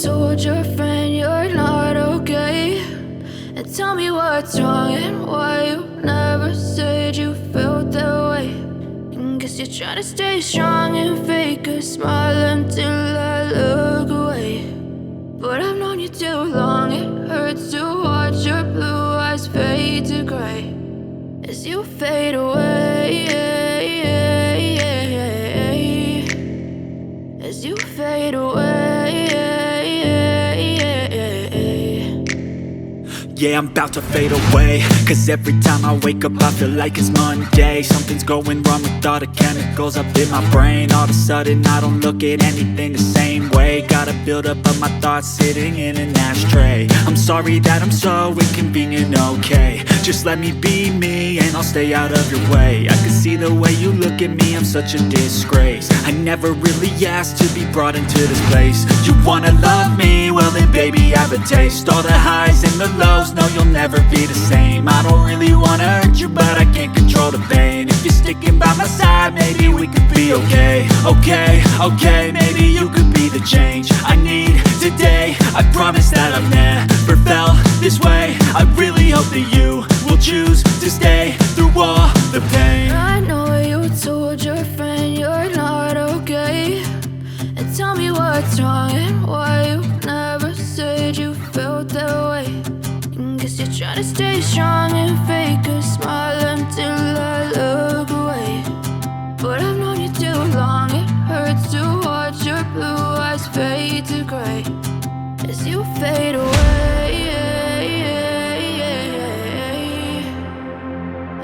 told your friend you're not okay, and tell me what's wrong and why you never said you felt that way. And guess you're trying to stay strong and fake a smile until I look away. But I've known you too long, it hurts to watch your blue eyes fade to gray as you fade away, as you fade away. Yeah, I'm about to fade away, cause every time I wake up I feel like it's Monday. Something's going wrong with all the chemicals up in my brain. All of a sudden I don't look at anything the same way. Got a buildup of my thoughts sitting in an ashtray. I'm sorry that I'm so inconvenient, okay. Just let me be me and I'll stay out of your way. I can see the way you look at me, I'm such a disgrace. I never really asked to be brought into this place. You wanna love me? Well then baby have a taste. All the highs and the lows, no, you'll never be the same. I don't really wanna hurt you, but I can't control the pain. If you're sticking by my side, maybe we could be okay. Okay, maybe you could be the change I need today. I promise that I've never felt this way. I really hope that you will choose to stay through all the pain. I know you told your friend you're not okay, and tell me what's wrong and why you never said you felt that way. Guess you're trying to stay strong and fake a smile until I look away. But I've known you too long, it hurts to watch your blue eyes fade to gray as you fade away,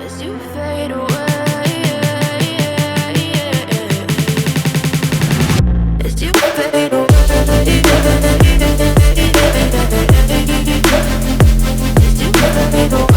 as you fade away, as you fade away. As you fade away.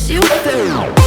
makes you feel